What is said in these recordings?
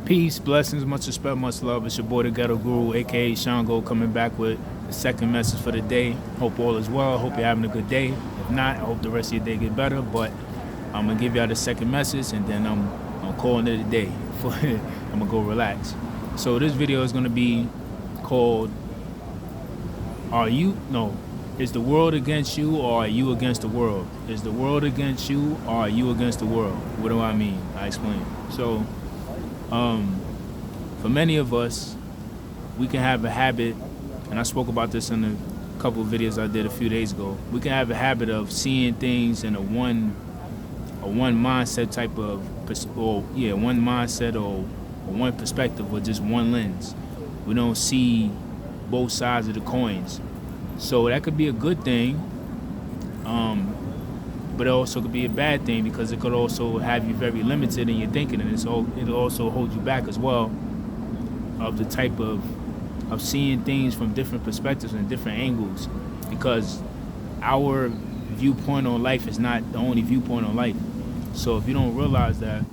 Peace, blessings, much respect, much love. It's your boy, the Ghetto Guru, aka Shango, coming back with the second message for the day. Hope all is well. Hope you're having a good day. If not, I hope the rest of your day get better. But I'm gonna give y'all the second message, and then I'm calling it a day. I'm gonna go relax. So this video is gonna be called Is the world against you, or are you against the world? Is the world against you, or are you against the world? What do I mean? I explain. So, for many of us, we can have a habit, and I spoke about this in a couple of videos I did a few days ago. We can have a habit of seeing things in a one mindset type of, one mindset or one perspective or just one lens. We don't see both sides of the coins. So that could be a good thing, but it also could be a bad thing because it could also have you very limited in your thinking, and it'll also hold you back as well of the type of seeing things from different perspectives and different angles, because our viewpoint on life is not the only viewpoint on life. So if you don't realize that,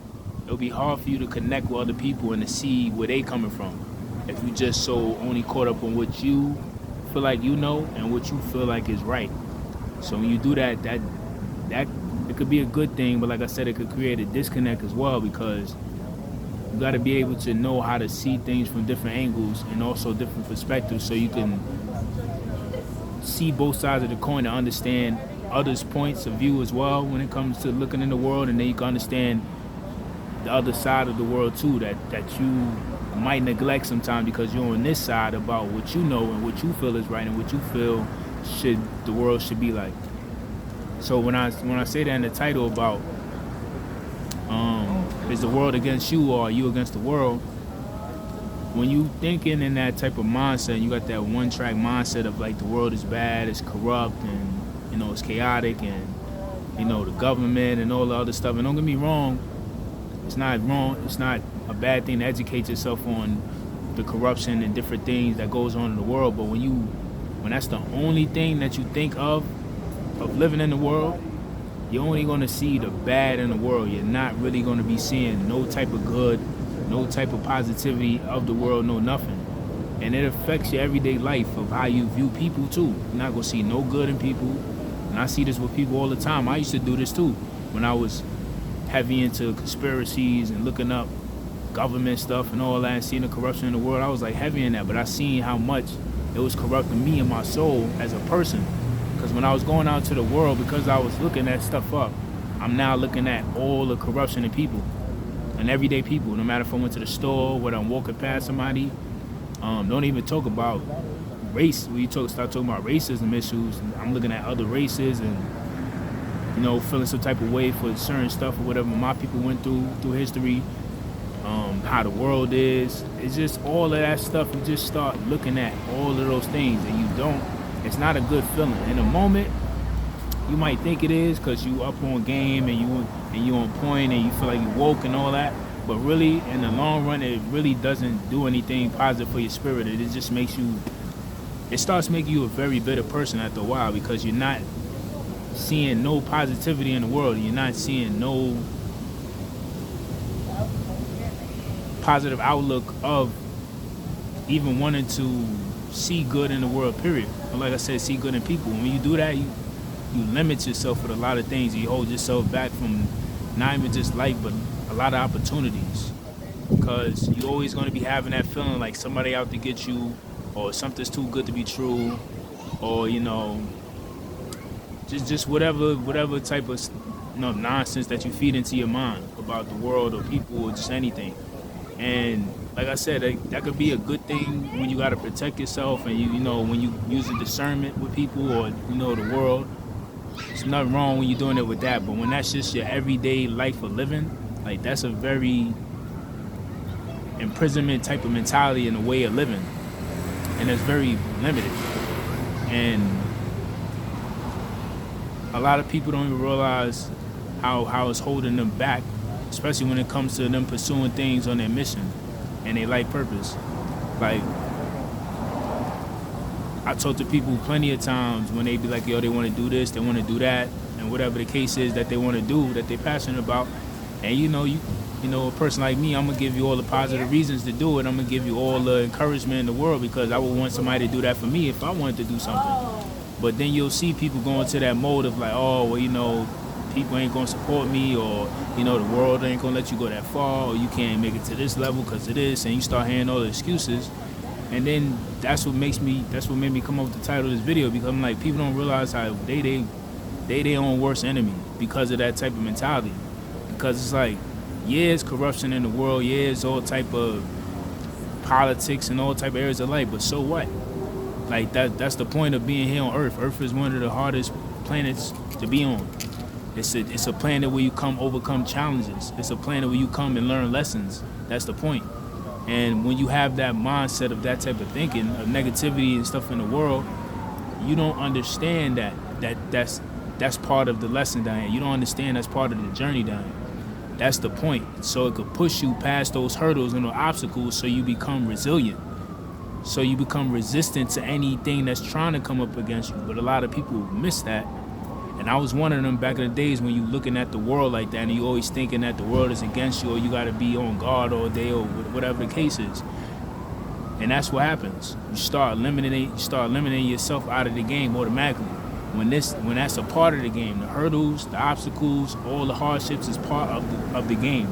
it'll be hard for you to connect with other people and to see where they coming from if you just so only caught up on what you feel like you know and what you feel like is right. So when you do that it could be a good thing, but like I said, it could create a disconnect as well, because you got to be able to know how to see things from different angles and also different perspectives, so you can see both sides of the coin and understand others' points of view as well when it comes to looking in the world, and then you can understand the other side of the world too that you might neglect sometimes because you're on this side about what you know and what you feel is right and what you feel the world should be like. So when I say that in the title about is the world against you, or are you against the world, when you thinking in that type of mindset, you got that one-track mindset of like the world is bad, it's corrupt, and it's chaotic, and the government and all the other stuff. And don't get me wrong, it's not a bad thing to educate yourself on the corruption and different things that goes on in the world. But when that's the only thing that you think of living in the world, you're only going to see the bad in the world. You're not really going to be seeing no type of good, no type of positivity of the world, no nothing. And it affects your everyday life of how you view people too. You're not going to see no good in people. And I see this with people all the time. I used to do this too when I was heavy into conspiracies and looking up government stuff and all that and seeing the corruption in the world. I was like heavy in that, but I seen how much it was corrupting me and my soul as a person. Because when I was going out to the world, because I was looking that stuff up, I'm now looking at all the corruption in people and everyday people. No matter if I went to the store, whether I'm walking past somebody, don't even talk about race. When you start talking about racism issues, I'm looking at other races and feeling some type of way for certain stuff or whatever my people went through history, how the world is. It's just all of that stuff. You just start looking at all of those things, and it's not a good feeling. In a moment, you might think it is because you up on game and you on point and you feel like you woke and all that. But really, in the long run, it really doesn't do anything positive for your spirit. It just starts making you a very bitter person after a while, because you're not seeing no positivity in the world. You're not seeing no positive outlook of even wanting to see good in the world, period. But like I said, see good in people. When you do that, you limit yourself with a lot of things. You hold yourself back from not even just life, but a lot of opportunities, because you're always going to be having that feeling like somebody out to get you, or something's too good to be true, or just whatever type of nonsense that you feed into your mind about the world or people or just anything. And like I said, that could be a good thing when you got to protect yourself, and when you use a discernment with people or the world. There's nothing wrong when you're doing it with that. But when that's just your everyday life of living, like, that's a very imprisonment type of mentality and a way of living, and it's very limited. And a lot of people don't even realize how it's holding them back, especially when it comes to them pursuing things on their mission and their life purpose. Like, I talk to people plenty of times when they be like, yo, they want to do this, they want to do that, and whatever the case is that they want to do, that they're passionate about. And you a person like me, I'm gonna give you all the positive reasons to do it. I'm gonna give you all the encouragement in the world because I would want somebody to do that for me if I wanted to do something. But then you'll see people go into that mode of like, oh, well, people ain't gonna support me, or the world ain't gonna let you go that far, or you can't make it to this level because of this, and you start hearing all the excuses. And then that's what made me come up with the title of this video, because I'm like, people don't realize how they their own worst enemy because of that type of mentality. Because it's like, yeah, it's corruption in the world, yeah, it's all type of politics and all type of areas of life, but so what? Like that's the point of being here on Earth. Earth is one of the hardest planets to be on. It's a planet where you come overcome challenges. It's a planet where you come and learn lessons. That's the point. And when you have that mindset of that type of thinking, of negativity and stuff in the world, you don't understand that's part of the lesson down here. You don't understand that's part of the journey down here. That's the point. So it could push you past those hurdles and those obstacles so you become resilient. So you become resistant to anything that's trying to come up against you. But a lot of people miss that. And I was one of them back in the days when you looking at the world like that and you always thinking that the world is against you or you got to be on guard all day or whatever the case is. And that's what happens. You start eliminating yourself out of the game automatically. When that's a part of the game, the hurdles, the obstacles, all the hardships is part of the game.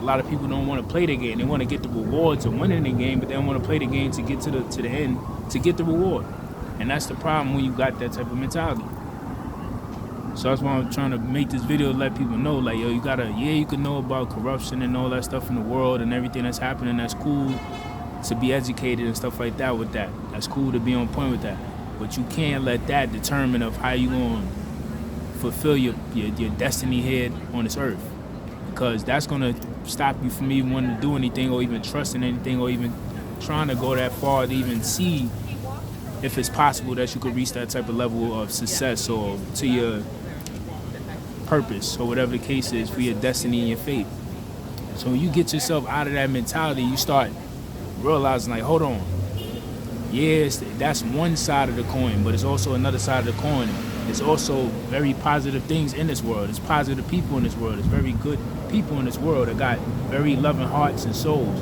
A lot of people don't want to play the game. They want to get the rewards of winning the game, but they don't want to play the game to get to the end to get the reward. And that's the problem when you got that type of mentality. So that's why I'm trying to make this video to let people know, like, yo, you can know about corruption and all that stuff in the world and everything that's happening. That's cool to be educated and stuff like that with that. That's cool to be on point with that. But you can't let that determine of how you going to fulfill your destiny here on this earth. Because that's going to stop you from even wanting to do anything or even trusting anything or even trying to go that far to even see if it's possible that you could reach that type of level of success or to your purpose or whatever the case is for your destiny and your fate. So when you get yourself out of that mentality, you start realizing, like, hold on. Yes, that's one side of the coin, but it's also another side of the coin. There's also very positive things in this world. There's positive people in this world. There's very good people in this world that got very loving hearts and souls.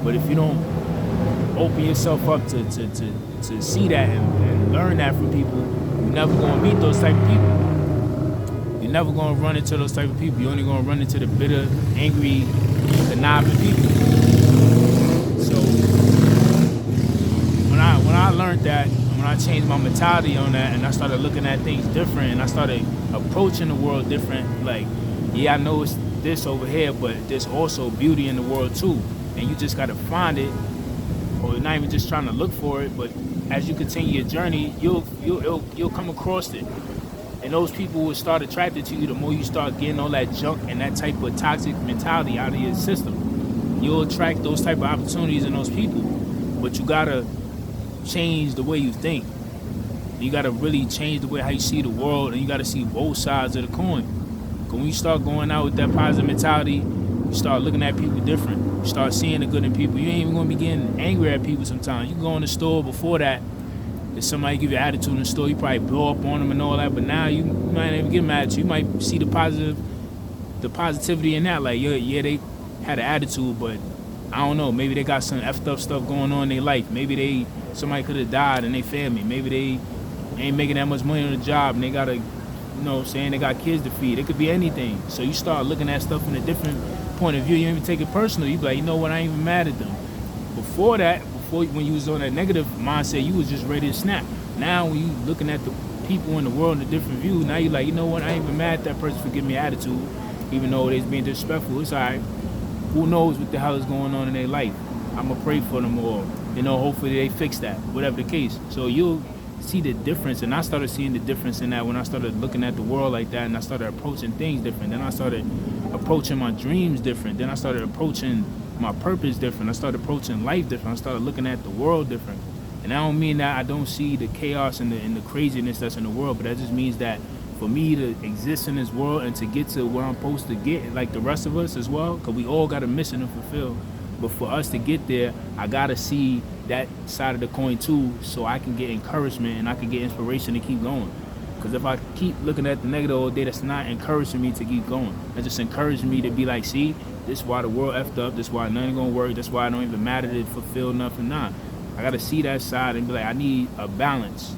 But if you don't open yourself up to see that and learn that from people, you're never going to meet those type of people. You're never going to run into those type of people. You're only going to run into the bitter, angry, conniving people. So when I learned that, when I changed my mentality on that and I started looking at things different and I started approaching the world different, like, yeah, I know it's this over here, but there's also beauty in the world too. And you just got to find it, or not even just trying to look for it, but as you continue your journey, you'll come across it. And those people will start attracted to you the more you start getting all that junk and that type of toxic mentality out of your system. You'll attract those type of opportunities and those people. But you gotta change the way you think. You gotta really change the way how you see the world, and you gotta see both sides of the coin. Because when you start going out with that positive mentality, you start looking at people different. You start seeing the good in people. You ain't even gonna be getting angry at people sometimes. You can go in the store before that. If somebody give you an attitude in the store, you probably blow up on them and all that. But now you might not even get mad at you. You might see the positivity in that. Like, yeah, they had an attitude, but I don't know. Maybe they got some effed up stuff going on in their life. Maybe somebody could have died in their family. Maybe they ain't making that much money on the job and they gotta, they got kids to feed. It could be anything. So you start looking at stuff in a different point of view. You don't even take it personal. You be like, you know what? I ain't even mad at them. Before when you was on that negative mindset, you was just ready to snap. Now when you looking at the people in the world in a different view, now you like, you know what? I ain't even mad at that person for giving me attitude, even though they's being disrespectful. It's all right. Who knows what the hell is going on in their life? I'm gonna pray for them, or hopefully they fix that, whatever the case. So you'll see the difference, and I started seeing the difference in that when I started looking at the world like that, and I started approaching things different. Then I started approaching my dreams different. Then I started approaching my purpose different. I started approaching life different. I started looking at the world different. And I don't mean that I don't see the chaos and the craziness that's in the world, but that just means that for me to exist in this world and to get to where I'm supposed to get, like the rest of us as well, because we all got a mission to fulfill. But for us to get there, I got to see that side of the coin too, so I can get encouragement and I can get inspiration to keep going. Because if I keep looking at the negative all day, that's not encouraging me to keep going. That's just encouraging me to be like, see, this is why the world effed up. This is why nothing gonna work. That's why it don't even matter to fulfill nothing. Nah, I gotta see that side and be like, I need a balance.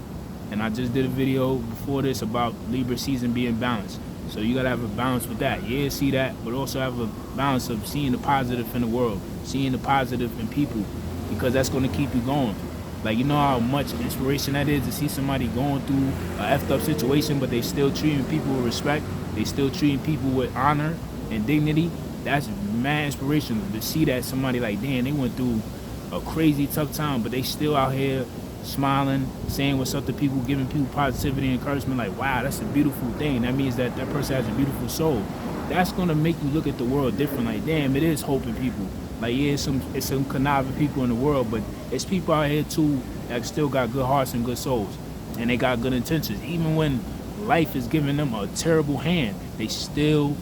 And I just did a video before this about Libra season being balanced. So you gotta have a balance with that. Yeah, see that, but also have a balance of seeing the positive in the world, seeing the positive in people, because that's gonna keep you going. Like, you know how much inspiration that is to see somebody going through a effed up situation, but they still treating people with respect. They still treating people with honor and dignity. That's mad inspirational to see that somebody like, damn, they went through a crazy tough time, but they still out here smiling, saying what's up to people, giving people positivity and encouragement. Like, wow, that's a beautiful thing. That means that that person has a beautiful soul. That's gonna make you look at the world different. Like, damn, it is hope in people. Like, yeah, it's some conniving people in the world, but it's people out here too that still got good hearts and good souls, and they got good intentions. Even when life is giving them a terrible hand, they still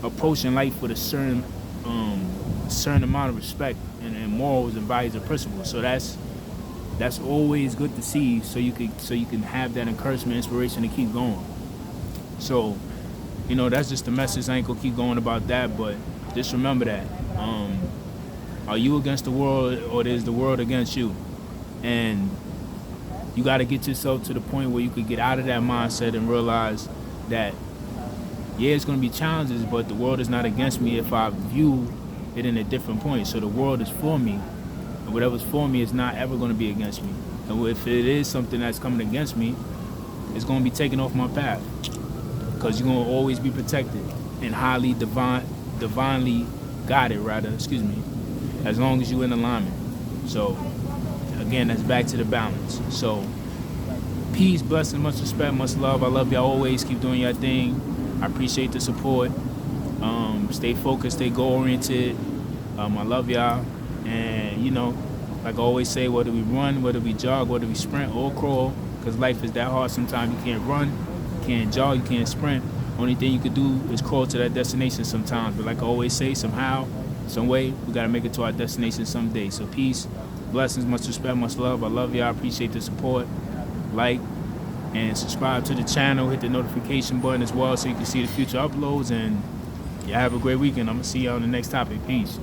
approaching life with a certain amount of respect and morals and values and principles. So that's always good to see. So you can have that encouragement, inspiration to keep going. So, you know, that's just the message. I ain't gonna keep going about that, but just remember that. Are you against the world, or is the world against you? And you got to get yourself to the point where you could get out of that mindset and realize that, yeah, it's going to be challenges, but the world is not against me if I view it in a different point. So the world is for me, and whatever's for me is not ever going to be against me. And if it is something that's coming against me, it's going to be taken off my path, because you're going to always be protected and highly divinely guided, as long as you're in alignment. So again, that's back to the balance. So peace, blessings, much respect, much love. I love y'all always. Keep doing your thing. I appreciate the support. Stay focused, stay goal oriented. I love y'all. And you know, like I always say, whether we run, whether we jog, whether we sprint or crawl, because life is that hard sometimes. You can't run, you can't jog, you can't sprint. Only thing you could do is crawl to that destination sometimes. But like I always say, somehow, some way, we gotta make it to our destination someday. So peace, blessings, much respect, much love. I love y'all. I appreciate the support. Like and subscribe to the channel. Hit the notification button as well so you can see the future uploads. And y'all have a great weekend. I'm gonna see y'all on the next topic. Peace.